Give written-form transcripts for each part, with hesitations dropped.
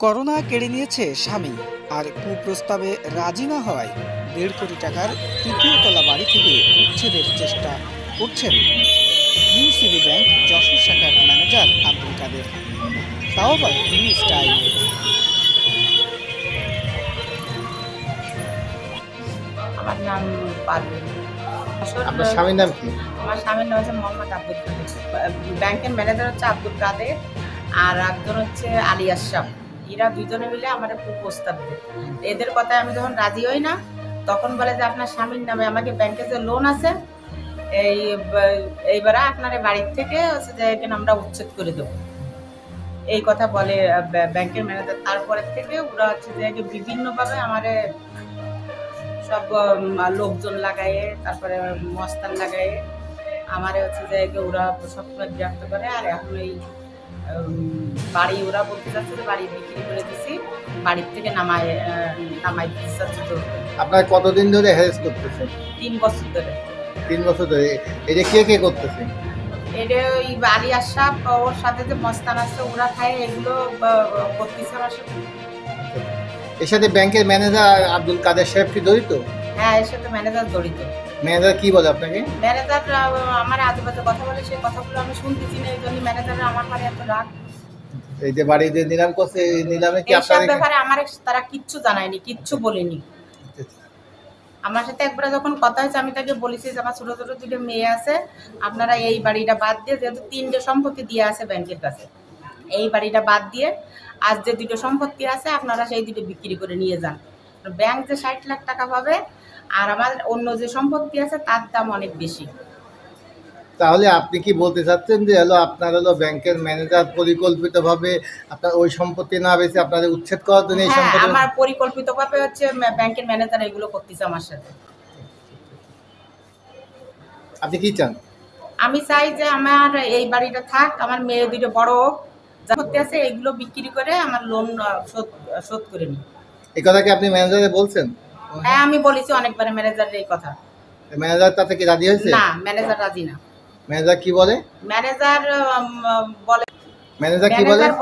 Corona কেড়ে নিয়েছে স্বামী, আর কুপ্রস্তাবে রাজি না হওয়ায় 1.5 কোটি টাকার তৃতীয় তলা বাড়ি থেকে উচ্ছেদের চেষ্টা করছেন ইউসিবি ব্যাংক যশোর শাখার ম্যানেজার আব্দুল কাদের। তাও আবার তিনি স্টাইলে। আমার নাম পারভিন। আপনার স্বামীর নাম কি? আমার স্বামীর নাম হচ্ছে মোহাম্মদ আব্দুল কাদের। ব্যাংকের ম্যানেজার হচ্ছে আব্দুল কাদের, আর একজন হচ্ছে আলী আশরাফ। এরা দুজনে মিলে আমার প্রস্তাব দেয়। এদের কথায় আমি যখন রাজি হই না, তখন বলে যে আপনার স্বামীর নামে আমাকে ব্যাংকে যে লোন আছে, এইবারে আপনার বাড়ির থেকে হচ্ছে যে এখানে আমরা উচ্ছেদ করে দেবো, এই কথা বলে ব্যাংকের ম্যানেজার। তারপরে থেকে ওরা হচ্ছে যে বিভিন্নভাবে আমার সব লোকজন লাগাইয়ে, তারপরে মস্তান লাগাইয়ে আমার হচ্ছে যে ওরা সবসময় বিরক্ত করে। আর এখন এই বাড়ি ওরা বলতে চাচ্ছে যে বাড়ি বিক্রি করে দিছি, বাড়ির থেকে নামাই দিতে চাচ্ছে। তো আপনার কতদিন ধরে হ্যারেস করতেছে? 3 বছর ধরে। 3 বছর ধরে। এটা কে করতেছে? এটা ওই আলী আশরাফ, ওর সাথে যে মস্তান আছে ওরা খায়, এগুলো করতেছে আমার সাথে। এর সাথে ব্যাংকের ম্যানেজার আব্দুল কাদের সাহেব কি জড়িত? হ্যাঁ, এর সাথে ম্যানেজার জড়িত। ম্যানেজার কি বলে আপনাকে? ম্যানেজার আমার আজেবাজে কথা বলে, সেই কথাগুলো আমি শুনতেছি না, এই জন্য ম্যানেজারের আমার মানে এত রাগ। এই যে বাড়ি যে নিলাম করছে, এই নিলামে কি এইসব আপনার ব্যাপারে আমার তারা কিচ্ছু জানায়নি, কিচ্ছু বলেনি। আমার সাথে একবার যখন কথা হয়েছে, আমি তাকে বলেছি যে আমার ছোট ছোট 2টা মেয়ে আছে, আপনারা এই বাড়িটা বাদ দিয়ে, যেহেতু 3টে সম্পত্তি দিয়ে আছে ব্যাংকের কাছে, এই বাড়িটা বাদ দিয়ে আজ যে 2টো সম্পত্তি আছে আপনারা সেই 2টো বিক্রি করে নিয়ে যান। ব্যাংক যে 60 লাখ টাকা পাবে, আর আমার অন্য যে সম্পত্তি আছে তার দাম অনেক বেশি। তাহলে আপনি কি বলতে চাচ্ছেন যে আপনার ব্যাংকের ম্যানেজার পরিকল্পিতভাবে আপনার ওই সম্পত্তি না বেচে আপনাদের উচ্ছেদ করার জন্য এই সম্পত্তি? আমার পরিকল্পিতভাবে হচ্ছে ব্যাংকের ম্যানেজার এগুলো করতেছে আমার সাথে। আপনি কি চান? আমি চাই যে আমার এই বাড়িটা থাক, আমার মেয়ে 2টো বড় হোক, যা করতে আছে এগুলো বিক্রি করে আমার লোন শোধ করে নিই। এই কথা কি আপনি ম্যানেজারে বলছেন? হ্যাঁ, আমি বলেছি অনেকবার ম্যানেজারের এই কথা। ম্যানেজার তাতে কি রাজি হয়েছে? না, ম্যানেজার রাজি না। ম্যানেজার কি বলে? ম্যানেজার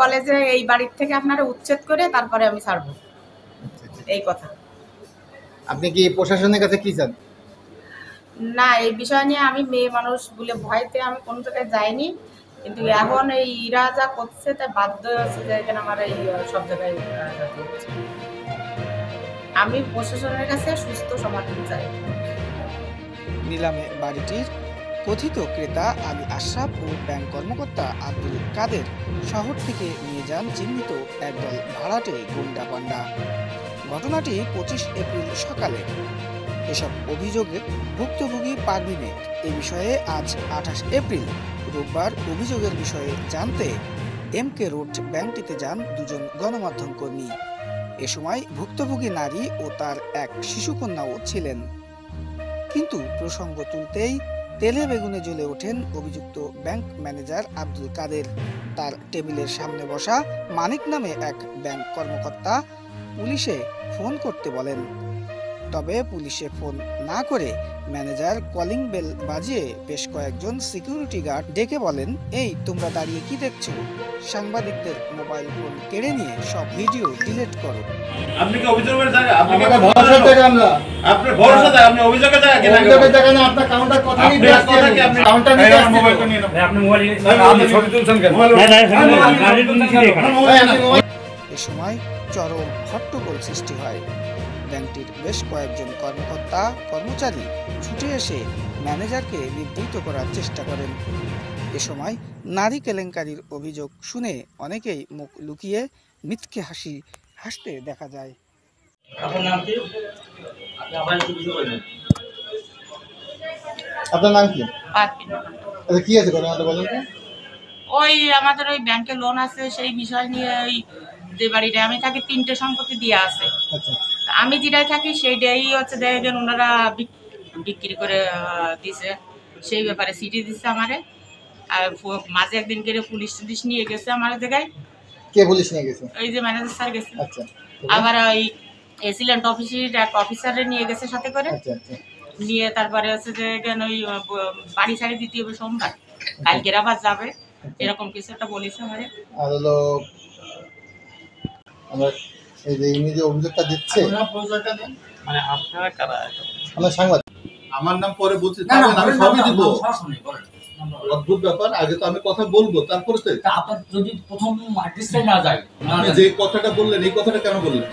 বলে যে এই বাড়ির থেকে আপনারা উচ্ছেদ করে তারপরে আমি ছাড়বো, এই কথা। আপনি কি প্রশাসনের কাছে কি চান? না, এই বিষয় নিয়ে আমি মেয়ে মানুষ বলে ভয়তে আমি কোনো জায়গায় যাইনি, কিন্তু এখন এই ইরা যা করছে তাই বাধ্য হচ্ছে যে এখানে আমার এই সব জায়গায় যেতে হচ্ছে। আমি প্রশাসনের কাছে সুস্থ সমাধান চাই। নিলামে বাড়িটির কথিত ক্রেতা আলী আশরাফ ও ব্যাংক কর্মকর্তা আব্দুল কাদের শহর থেকে নিয়ে যান চিহ্নিত একদল ভাড়াটে গুন্ডা পান্ডা। ঘটনাটি 25 এপ্রিল সকালে। এসব অভিযোগে ভুক্তভোগী পারভিনের এ বিষয়ে আজ 28 এপ্রিল রোববার অভিযোগের বিষয়ে জানতে MK রোড ব্যাংকটিতে যান 2জন গণমাধ্যম কর্মী। এ সময় ভুক্তভোগী নারী ও তার এক শিশুকন্যাও ছিলেন। কিন্তু প্রসঙ্গ তুলতেই তেলে বেগুনে জ্বলে ওঠেন অভিযুক্ত ব্যাংক ম্যানেজার আব্দুল কাদের। তার টেবিলের সামনে বসা মানিক নামে এক ব্যাংক কর্মকর্তা পুলিশে ফোন করতে বলেন। তবে পুলিশে ফোন না করে ম্যানেজার কলিং বেল বাজিয়ে বেশ কয়েকজন সিকিউরিটি গার্ড ডেকে বলেন, এই তোমরা দাঁড়িয়ে কি দেখছো? সাংবাদিকদের মোবাইল ফোন কেড়ে নিয়ে সব ভিডিও ডিলিট করো। আপনি কি অভিযোগের জায়গা? আপনাকে ভরসা থেকে আমরা আপনার ভরসা দেয়, আপনি অভিযোগের জায়গা কেন? অভিযোগের জায়গা না, আপনার কাউন্টার কথা নিয়ে ব্যস্ত আছেন। আপনি কাউন্টার নিয়ে আসছেন, মোবাইলটা নিয়ে নাও। আপনি মোবাইল আপনি ছবি তুলছেন কেন? এ সময় চরম হট্টগোল সৃষ্টি হয়। ব্যাংকটির বেশ কয়েকজন কর্মকর্তা কর্মচারী ছুটে এসে ম্যানেজারকে নিবৃত্ত করার চেষ্টা করেন। এ সময় নারী কেলেঙ্কারির অভিযোগ শুনে অনেকেই মুখ লুকিয়ে মিথ্যে হাসতে দেখা যায়। আপনার নাম কি? আচ্ছা, কি আছে ঘটনাটা বলেন তো? ওই আমাদের ওই ব্যাংকে লোন আছে, সেই বিষয় নিয়ে ওই যে বাড়িটা আমি থাকি 3টে সম্পত্তি দিয়ে আছে। আচ্ছা, আমি যেটাই থাকি সেইটাই হচ্ছে দেখেন ওনারা বিক্রি করে দিছে, সেই ব্যাপারে সিটি দিচ্ছে আমারে। আর মাঝে একদিন করে পুলিশ নিয়ে গেছে আমার জায়গায়। কে পুলিশ নিয়ে গেছে? ওই যে ম্যানেজার স্যার গেছে। আচ্ছা, আবার ওই এসিলেন্ট অফিসের এক অফিসারে নিয়ে গেছে সাথে করে। আচ্ছা, আচ্ছা। নিয়ে তারপরে হচ্ছে যে কেন ওই বাড়ি ছাড়ি দিতে হবে সোমবার, কালকের আবার যাবে, এরকম কিছু একটা বলেছে আমারে। আর আমরা এই যে ইনি যে অভিযোগটা দিচ্ছে মানে আপনারা কারা এটা? আমরা সাংবাদিক। আমার নাম পরে বলছি, আমি সবই দিব। অদ্ভুত ব্যাপার, আগে তো আমি কথা বলবো, তারপরে তো আপনার যদি প্রথম ডিসপ্লে না যায়, আপনি যে কথাটা বললেন এই কথাটা কেন বললেন?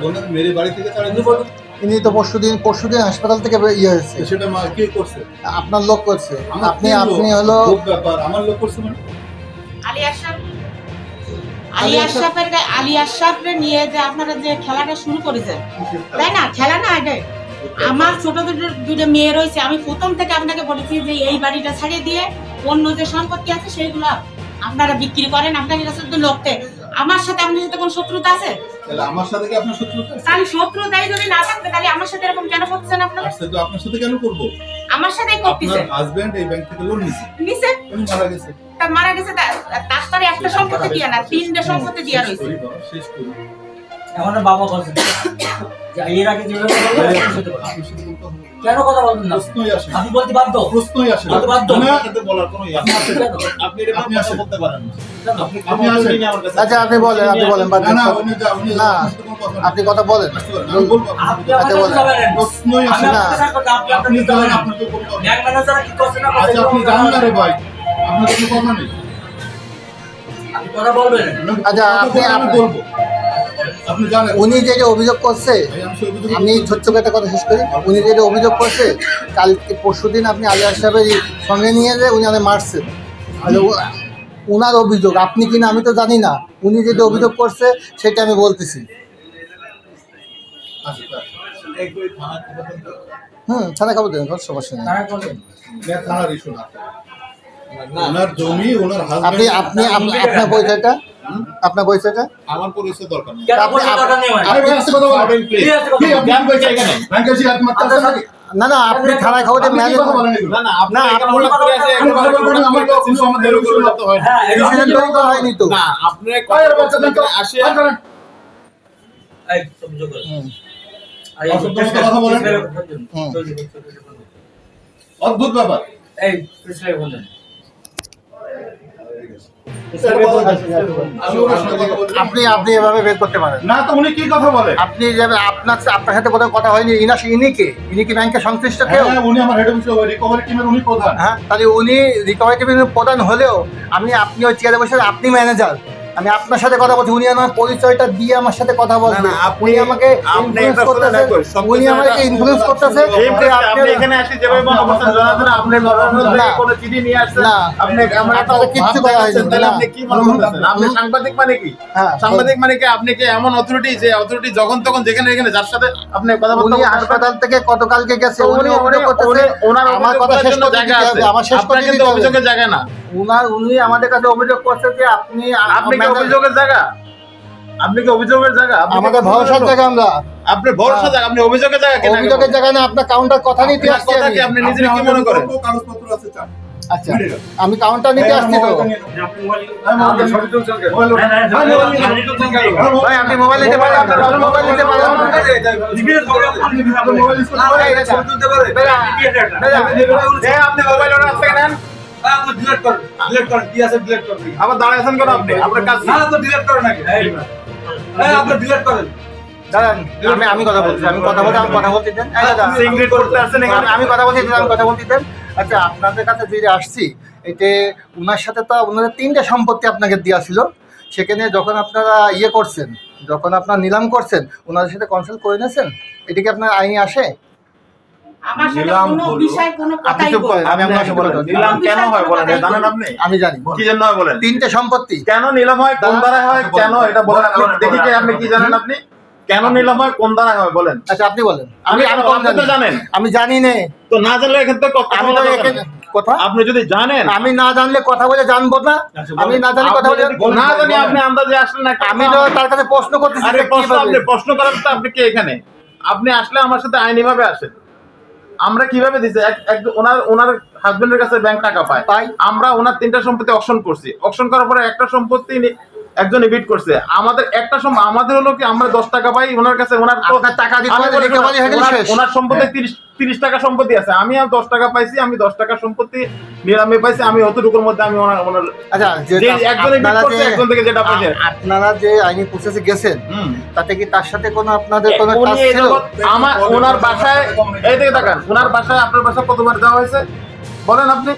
বললেন মেরে বাড়ি থেকে তারা ইনি তো পরশুদিন হাসপাতাল থেকে ইয়ে হয়েছে, সেটা কে করছে? আপনার লোক করছে। আপনি হলো খুব ব্যাপার, আমার লোক করছে মানে আলী আশরাফকে নিয়ে যে আপনারা যে খেলাটা শুরু করেছেন, তাই না? খেলা না এটা। আমার ছোট দুটো মেয়ে রয়েছে, আমি প্রথম থেকে আপনাকে বলেছি যে এই বাড়িটা ছাড়িয়ে দিয়ে অন্য যে সম্পত্তি আছে সেইগুলো আপনারা বিক্রি করেন। আপনার কাছে তো লোকতে আমার সাথে আপনার সাথে কোনো শত্রুতা আছে? তাহলে আমার সাথে কি আপনার শত্রুতা আছে? তাহলে শত্রুতাই যদি না থাকবে তাহলে আমার সাথে এরকম কেন করছেন আপনারা? আজকে তো আপনার সাথে কেন করব? আমার সাথেই আপনার করতেছেন। হাজবেন্ড এই ব্যাংক থেকে লোন নিছে, নিছে উনি মারা গেছে। তা মারা গেছে, তারপরে একটা সম্পত্তি দিয়া না, তিনটা সম্পত্তি দিয়া রয়েছে। সরি বাবা, শেষ করি। এখন বাবা বলছেন যে এর আগে যেভাবে কেন কথা বলবেন না? প্রশ্নই আসে না। আপনি বলতে বাধ্য। প্রশ্নই আসে না। বলতে বাধ্য। না, এতে বলার কোনো ইয়ে আছে না। আপনি এটা আপনি কথা আসেন। বলতে পারেন না। আপনি আপনি আসেন। আমার কাছে আচ্ছা আপনি বলেন বাদ না দেন। না, উনি যা, উনি না, আপনার সাথে কোনো কথা নেই। আপনি কথা বলেন। আসতে পারেন, আমি বলবো। আপনি আমার আচ্ছা, কাছে বলেন। যাবেন। প্রশ্নই আমি আসে না। আপনার কাছে কথা, আপনি আপনি আপনার জানেন, যাবেন। আপনার তো কোনো কথা নেই। ব্যাংক ম্যানেজার কি করছে না করছে, আচ্ছা আপনি এরকম জানেন না রে ব্যাপার। ভাই, আপনার কোনো কথা নেই। আপনি কথা বলবেন। আচ্ছা, আমি বলবো, আপনি জানেন। উনি যে অভিযোগ করছে, ভাই, আমি সেই অভিযোগ আমি ছোট্ট একটা কথা শেষ করি। উনি যে অভিযোগ করছে, কালকে পরশুদিন আপনি আলী আশরাফের সঙ্গে নিয়ে যে উনি আমাদের মারছেন, ওনার অভিযোগ। আপনি কিনা আমি তো জানি না, উনি যেটা অভিযোগ করছে সেটা আমি বলতেছি। আচ্ছা, এই কই থানা পর্যন্ত থানা খবর দেন, সমস্যা নেই। তারা করবেন। থানার ইস্যু না। ওনার জমি, ওনার আপনি আপনি আপনার পরিচয়টা, আপনার পরিচয়টা আমার পরিচয় দরকার নেই। কেন পয়সা দরকার নেই ভাই? আরে ভাই, আসতে কথা বলেন, প্লিজ। কি আছে কথা কি আপনি আমি কইছি এখানে? ব্যাংকের সিগারেট মারতে আসেন নাকি? না আপনি থানায় খবর দেন। আপনি কি কথা বলেন এগুলো? না না, আপনি না, এখানে আপনি হঠাৎ করে এসে আমি একবারে কথা বলবো না, আমার তো কোনো আমাদের উপরে লাগতে হয় না। হ্যাঁ, এটা ডিসিশন তৈরি করা হয়নি তো। না, আপনি আরে কথা বাচ্চা দেন তো, বলতে আসে আর করেন। এই অভিযোগ করে। আর এই অসভ্য মতো কথা বলেন। হুম। অদ্ভুত ব্যাপার। এই প্রেসিডেন্ট বলেন। আমি ওনার সঙ্গে কথা বলবো। আপনি এভাবে বের করতে পারেন না তো উনি কি কথা বলে? আপনি যাবে আপনার সাথে বোধহয় কথা হয়নি। ইনি কি ব্যাংকে সংশ্লিষ্ট কেউ? হ্যাঁ, উনি আমার হেড অফিস রিকভারি টিমের উনি প্রধান। হ্যাঁ, তাহলে উনি রিকভারি টিমের প্রধান হলেও আপনি ওই চেয়ারে বসে আপনি ম্যানেজার। আমি আপনার সাথে কথা বলছি, উনি আমার পরিচয়টা দিয়ে আমার সাথে কথা বলছেন। না, আপনি- উনি আমাকে আপনি ইনফ্লুয়েন্স একটা শুনে করতেছে, রাখুন, সব উনি কিছু আমাকে একটা- ইনফ্লুয়েন্স করতেছে। এই যে আপনি এখানে আসে যেভাবে অবস্থান জানাতেন, আপনি না। কোনো চিঠি নিয়ে আসছেন, না। আপনি আমার একটা আপনাদের কিচ্ছু ভাব করা হয়নি, দেখাচ্ছেন, তাহলে না। আপনি কি মনে করতেছেন? আপনি সাংবাদিক মানে কি? হ্যাঁ, সাংবাদিক মানে কি আপনি কি এমন অথরিটি যে অথরিটি যখন তখন যেখানে এখানে যার সাথে আপনি কথা বলতে উনি হাসপাতাল থেকে গতকালকে গেছে, উনি অভিযোগ করতেছে। ওনার আমার অভিযোগ কথা করার শেষ জন্য করতে জায়গা দিতে আছে। হবে, আমার শেষ আপনার করতে কিন্তু দিতে হবে। অভিযোগের জায়গা না। উনি আমাদের কাছে অভিযোগ করছে যে আপনি আপনি কি ম্যানেজার- অভিযোগের জায়গা? আপনি কি অভিযোগের জায়গা? আপনি কি আমাদের অভিযোগের ভরসার জায়গা আমরা। আপনি ভরসা জায়গা, আপনি অভিযোগের জায়গা কেন? অভিযোগের জায়গা না, আপনার কাউন্টার কথা নিতে আপনার আসছি কথা আমি। কি আপনি নিজের কি মনে করেন? কাগজপত্র আছে চান। আচ্ছা, আমি কাউন্টার নিতে আসছি তো। ভাই আপনি মোবাইল নিতে পারেন, আপনার মোবাইল নিতে পারেন। আপনি মোবাইল অর্ডার আছে কেন? আবার দাঁড়ায় আছেন কেন আপনি? আপনার কাজ কি? দাঁড়ান, আমি কথা বলছি, আমি কথা বলতে দেন। এই দাদা, সিগারেট করতে আসছেন এখানে? আমি কথা বলছি, আমি কথা বলতে দেন। আচ্ছা, আপনাদের কাছে যে আসছি, এতে ওনার সাথে তো ওনাদের 3টা সম্পত্তি আপনাকে দেওয়া ছিল। সেখানে যখন আপনারা করছেন, যখন আপনারা নিলাম করছেন, ওনাদের সাথে কনসাল্ট করে নিয়েছেন? এটা কি আপনার আইনে আসে? আমার সাথে নিলাম কোনো হলো। বিষয় কোনো আপনি কথাই চুপ করেন, বলবো আমি আপনাকে বলে দেবো। নিলাম কেন হয় বলেন, এটা জানেন আপনি? আমি জানি কি জন্য হয় বলেন? 3টে সম্পত্তি। কেন নিলাম হয়, কোন ধারায় হয়, কেন এটা বলেন। আপনি দেখি কি আপনি কি জানেন? আপনি কেন নিলাম হয়, কোন ধারায় হয় বলেন। আচ্ছা, আপনি বলেন। আমি আপনি কম তো জানেন। আমি জানি না। তো না জানলে এখান থেকে কথা আমি বলা তো যাবে এখানে না। কথা আপনি যদি জানেন, আমি না জানলে কথা বলে জানবো না। আমি না জানি কথা বলে না জানি আপনি আন্দাজে আসলেন না। আমি তো তার কাছে প্রশ্ন করতেছি আরে যে প্রশ্ন, কিভাবে? আপনি প্রশ্ন করার তো আপনি কি এখানে? আপনি আসলে আমার সাথে আইনি ভাবে আসেন। আমরা কিভাবে দিছি? ওনার হাজবেন্ডের কাছে ব্যাংক টাকা পায়। পাই। আমরা ওনার 3টা সম্পত্তি অকশন করছি। অকশন করার পরে একটা সম্পত্তি একজন এডিট করছে আমাদের একটা সময় আমাদের হলো কি আমরা 10 টাকা পাই ওনার কাছে ওনার তো আপনার টাকা দিতে আমি হবে, বলি রিকভারি হয়ে গেলে শেষ। ওনার সম্পত্তি 30 টাকা সম্পত্তি আছে আমি আর 10 টাকা পাইছি আমি 10 টাকা সম্পত্তি নিলামে পাইছি আমি অতটুকুর মধ্যে আমি ওনার আচ্ছা, যে একজন এডিট করছে একজন থেকে যেটা পাইছে আপনারা যে আইনি প্রসেসে গেছেন তাতে কি তার সাথে কোনো আপনাদের কোনো উনি কাজ এই ছিল? জগৎ আমার ওনার বাসায় এই দিকে তাকান ওনার বাসায় আপনার বাসায় কতবার যাওয়া হয়েছে বলেন আপনি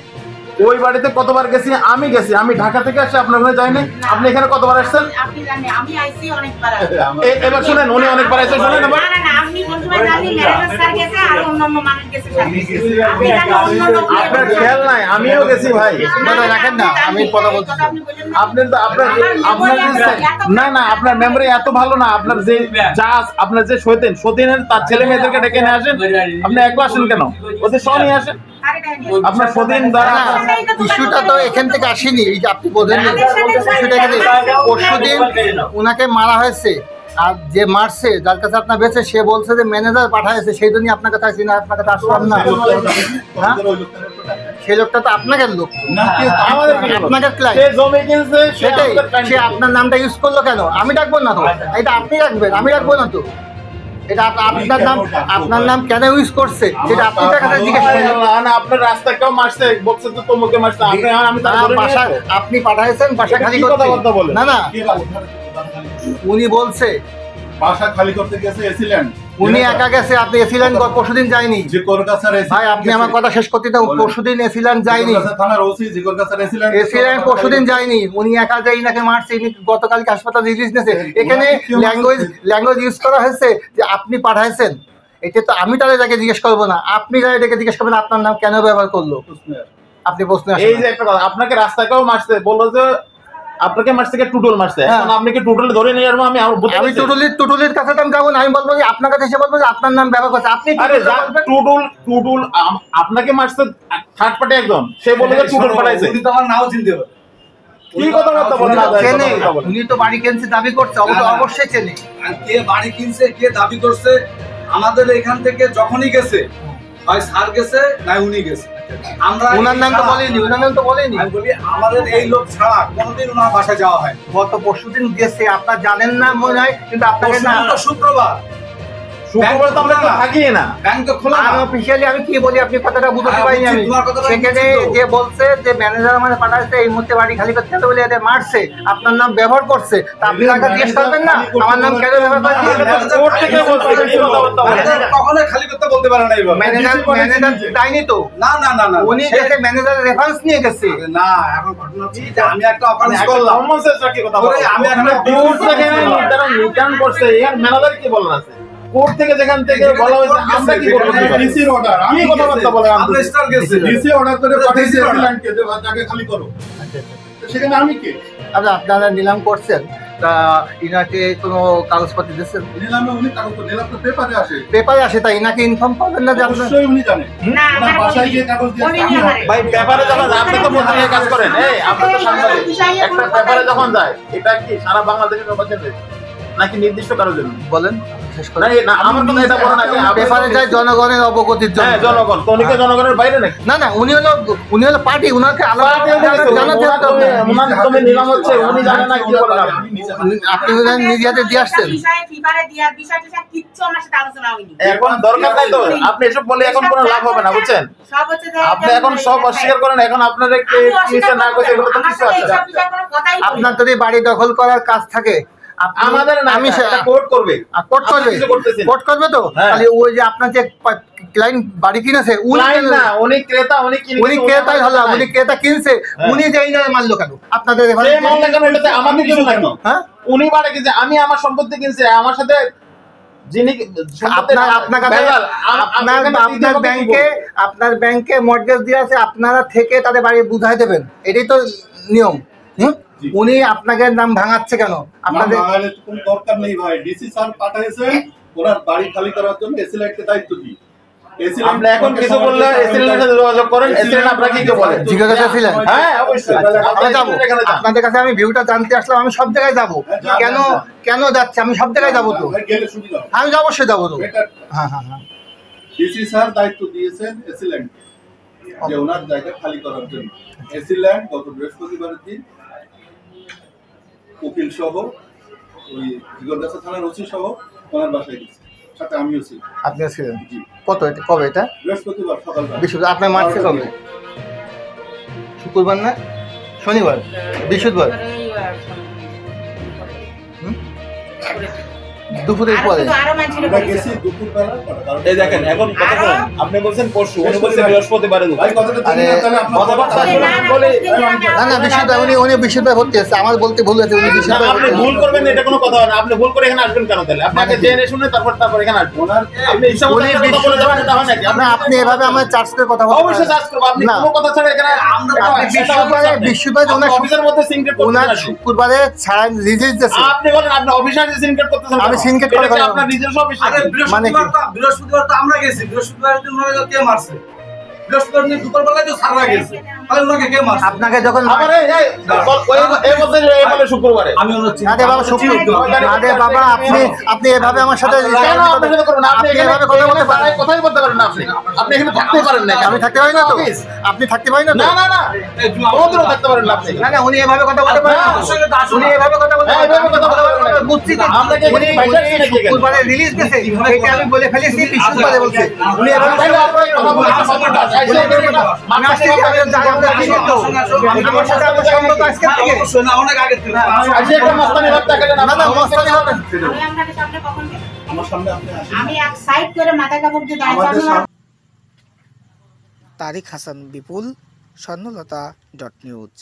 ওই বাড়িতে কতবার গেছি আমি ঢাকা থেকে আসি আপনার ওখানে যাইনি আপনি এখানে কতবার আসছেন আপনি জানেন আমি আইছি অনেকবার। এবার শুনেন উনি অনেকবার আসছে শুনেন এবার না না আপনি কোন সময় জানেন ম্যানেজার স্যার গেছে আর অন্যান্য মানুষ গেছে স্যার আমি জানি অন্যান্য আপনার খেয়াল নাই আমিও গেছি ভাই কথা রাখেন না, আমি কথা বলছি। আপনার তো আপনার না আপনার মেমরি এত ভালো না আপনার যে যা আপনার যে সতীনের তার ছেলে মেয়েদেরকে ডেকে নিয়ে আসেন আপনি একলা আসেন কেন ওদের সহ নিয়ে আসেন আপনার সতীন দ্বারা ইস্যুটা তো এখান থেকে আসেনি, এই যে আপনি বলেন পরশুদিন ওনাকে মারা হয়েছে আর যে মারছে যার কাছে আপনার বেঁচে সে বলছে যে ম্যানেজার পাঠাইছে সেই জন্যই আপনার কাছে আসি না, আপনার কাছে আসলাম না। হ্যাঁ? সেই লোকটা তো আপনাকে লোক আপনাকে ক্লায়েন্ট সে জমি কিনছে সেটাই সে আপনার নামটা ইউজ করলো কেন? আমি ডাকবো না তো, এটা আপনি রাখবেন, আমি রাখবো না তো। এটা আপনার নাম কেন ইউজ করছে সেটা আপনি তার কাছে জিজ্ঞেস করবেন। আপনার রাস্তা কেউ মারছে বলছে তো তোমাকে মারছে আমি তার বাসা আপনি পাঠাইছেন বাসা খালি করতে না না উনি বলছে বাসা খালি করতে গেছে এসিল্যান্ড উনি একা গেছে, আপনি এসিল্যান্ড পরশুদিন যায়নি। ভাই আপনি আমার কথা শেষ করতে দাও, পরশুদিন এসিল্যান্ড যায়নি, এসিল্যান্ড পরশুদিন যায়নি, উনি একা যাই নাকি মারছে, ইনি গতকালকে হাসপাতাল রিলিজ নিয়েছে। এখানে ল্যাঙ্গুয়েজ ইউজ করা হয়েছে যে আপনি পাঠাইছেন, এটা তো আমি তাদের যাকে জিজ্ঞেস করবো না, আপনি তাদেরকে জিজ্ঞেস করবেন আপনার নাম কেন ব্যবহার করলো। আপনি প্রশ্ন এই যে একটা কথা আপনাকে রাস্তাকেও মারছে বললো যে আপনাকে মারছে কে টুটুল মারছে এখন আপনি কি টুটুল ধরে নিয়ে যাবো আমি টুটুলির কাছে তো আমি যাবো না, আমি বলবো যে আপনার কাছে এসে বলবো যে আপনার নাম ব্যবহার করছে আপনি টুটুল আপনাকে মারছে থার্ড পার্টি একজন সে বললো যে টুটুল পাঠাইছে উনি তো আমার নাও চিনতে পারে কি কথাবার্তা বলেন চেনে, উনি তো বাড়ি কিনছে দাবি করছে, অবশ্যই চেনে। আর কে বাড়ি কিনছে কে দাবি করছে আমাদের এখান থেকে যখনই গেছে হয় স্যার গেছে না উনি গেছে, আমরা ওনার নাম তো বলেনি, ওনার নাম তো বলেনি। আমি বলি আমাদের এই লোক ছাড়া কোনোদিন ওনার বাসায় যাওয়া হয় গত পরশুদিন গেছে, আপনার জানেন না মনে হয়, কিন্তু আপনাকে না শুক্রবার শুক্রবার তো আমরা থাকি না ব্যাংক তো খোলা আমি অফিশিয়ালি আমি কি বলি আপনি কথাটা বুঝতে পারিনি আমি। সেখানে যে বলছে যে ম্যানেজার আমাদের পাঠাচ্ছে এই মুহূর্তে বাড়ি খালি করতে হবে বলে এদের মারছে, আপনার নাম ব্যবহার করছে, তা আপনি তাকে জিজ্ঞেস করবেন না আমার নাম কেন ব্যবহার করছে। কখনোই খালি করতে বলতে পারে না এইভাবে ম্যানেজার যায়নি তো, না না না না উনি গেছে ম্যানেজারের রেফারেন্স নিয়ে গেছে। না এখন ঘটনা হচ্ছে যে আমি একটা অফারেন্স করলাম আমি একটা কোর্ট থেকে রিটার্ন করছে এর ম্যানেজার কি বলার আছে কোর্ট থেকে যেখান থেকে বলা হয়েছে আমরা কি করব ডিসির অর্ডার কি কথাবার্তা বলেন আমরা স্টার গেছি ডিসি অর্ডার করে পাঠিয়েছে এসিল্যান্ডকে যে তাকে খালি করো সেখানে আমি কি আচ্ছা আপনারা নিলাম করছেন তা ইনাকে কোনো কাগজপত্র দিচ্ছেন? নিলামে উনি কাগজ নিলাম তো পেপারে আসে পেপারে আসে, তাই ইনাকে ইনফর্ম করবেন না যে আপনার অবশ্যই উনি জানেন না ওনার বাসায় গিয়ে কাগজ দিয়ে ভাই পেপারে যখন আপনি তো মন্ত্রী কাজ করেন এই আপনি তো সাংবাদিক একটা পেপারে যখন যায় এটা কি সারা বাংলাদেশের সবার জন্য নাকি নির্দিষ্ট কারোর জন্য বলেন না আমার কথা এটা বলেন আগে পেপারে যায় জনগণের অবগতির জন্য। হ্যাঁ জনগণ তো উনি কি জনগণের বাইরে নাকি না না উনি হলো পার্টি, উনাকে আলাদা তুমি নিলাম হচ্ছে উনি জানেন না কি বলেন আপনি মিডিয়াতে দিয়ে আসছেন। এখন দরকার নাই তো আপনি এসব বলে এখন কোনো লাভ হবে না বুঝছেন আপনি এখন সব অস্বীকার করেন এখন আপনার নিচে না করছে এগুলো তো কিছু আছে আপনার যদি বাড়ি দখল করার কাজ থাকে আমাদের না আমি কোর্ট করবে কোর্ট করবে তো তাহলে ওই যে আপনার যে ক্লায়েন্ট বাড়ি কিনেছে উনি ক্রেতা উনি ক্রেতাই হলো, উনি ক্রেতা কিনছে উনি যেই না মারলো কেন আপনাদের আমাদের জন্য নাকি হ্যাঁ উনি বাড়ি কিনছে আমি আমার সম্পত্তি কিনছি আমার সাথে যিনি আপনার ব্যাংকে মর্টগেজ দিয়ে আছে আপনারা থেকে তাদের বাড়ি বুঝাই দেবেন, এটাই তো নিয়ম। উনি আপনাকে নাম ভাঙাচ্ছে কেন? আপনাদের কোনো দরকার নেই ভাই, ডিসি স্যার পাঠাইছে ওনার বাড়ি খালি করার জন্য এসিল্যান্ডকে দায়িত্ব দিই। আপনি এখন কিছু বললে এসিল্যান্ডে যোগাযোগ করেন, এসিল্যান্ড আপনাকে কি বলে জিজ্ঞাসা ছিলেন? হ্যাঁ অবশ্যই আমি যাব, আপনাদের কাছে আমি ভিউটা জানতে আসলাম, আমি সব জায়গায় যাব, কেন কেন যাচ্ছে আমি সব জায়গায় যাব তো, আমি অবশ্যই যাবো তো। হ্যাঁ হ্যাঁ হ্যাঁ ডিসি স্যার দায়িত্ব দিয়েছেন এসিল্যান্ড যে ওনার জায়গা খালি করার জন্য। এসিল্যান্ড গত বৃহস্পতিবারের দিন উকিল সহ ওই জিগরগাছা থানার ওসি সহ ওনার বাসায় গেছি, সাথে আমিও ছিলাম। আপনিও ছিলেন? জি। কত এটা, কবে এটা? বৃহস্পতিবার সকালবেলা। বৃহস্পতিবার। আপনার মারছে কবে? শুক্রবার না শনিবার? বৃহস্পতিবার দুপুরের পরে। আমরা গেছি দুপুরবেলা, কারণ এই দেখেন এখন কথা বলেন, আপনি বলছেন পরশু, উনি বলছেন বৃহস্পতিবারে। ভাই কথাটা আরে, জানি না, তাহলে না না বৃহস্পতিবার, উনি বৃহস্পতিবার ভর্তি আছে। আমার বলতে ভুল আছে, উনি বৃহস্পতিবার আপনি ভুল করবেন না, এটা কোনো কথা হয় না। আপনি ভুল করে এখানে আসবেন কেন তাহলে? আপনি আগে জেনে শুনে তারপর এখানে আসবেন। আপনি ইচ্ছা মতো একটা কথা বলে যাবেন, এটা হয় নাকি? না, আপনি এভাবে আমার চার্জ করে কথা বলতে অবশ্যই চার্জ করব। আপনি না। কোনো কথা ছাড়া এখানে বৃহস্পতিবার ওনার অফিসের মধ্যে সিনক্রেট করতে ওনার আসেন। শুক্রবারে ছাড়া রিলিজ দিয়েছে। আপনি বলেন আপনি অফিসার সিনক্রেট করতেছেন। আমি syndicate করে এটা কি কথা আপনার নিজস্ব অফিস? আরে মানে কি? বৃহস্পতিবার তো আমরা গেছি, বৃহস্পতিবারের দিন ওনাকে কে মারছে? বৃহস্পতিবার দিন দুপুরবেলায় তো সাররা গেছে, তাহলে ওনাকে কে মারছে? আপনাকে যখন আবার এই মধ্যে এই বলে শুক্রবারে আমি ওনার না রে বাবা, না রে বাবা, আপনি এভাবে আমার সাথে কেন আপনার সাথে করুন? আপনি আপনি এখানে এভাবে কথা বলতে পারেন? কথাই বলতে পারেন না। আপনি এখানে থাকতে পারেন না। আমি থাকতে পারি না তো? আপনি থাকতে পারি না তো? না না না, কোনোদিনও থাকতে পারেন না আপনি। না না, উনি এভাবে কথা বলতে পারেন না। উনি এভাবে কথা বলতে হ্যাঁ, এভাবে কথা বলতে পারেন না। বুঝছি তো। আপনাকে উনি ভাইসা দিয়েছে নাকি এখানে? শুক্রবারে রিলিজ দিয়েছে, এটা আমি বলে ফেলেছি, বৃহস্পতিবারে বলছে। উনি এভাবে তাহলে আপনার কথা বলার ক্ষমতা আছে। উনি এভাবে কথা- আমি আসছি, আমরা ঠিক তো। আমার সাথে আপনার সম্পর্ক আজকে থেকে। অবশ্যই না, অনেক আগে থেকে। আজকে একটা মস্তানি ভাব দেখালেন। না না, মস্তানি হবে না। আমি আপনাকে সামনে কখন গেলাম? আমার সামনে আপনি আসেন। আমি এক সাইড করে মাথায় কাপড় দিয়ে দাঁড়িয়ে আমাদের আছি। তারিক হাসান বিপুল, স্বর্ণলতা.নিউজ।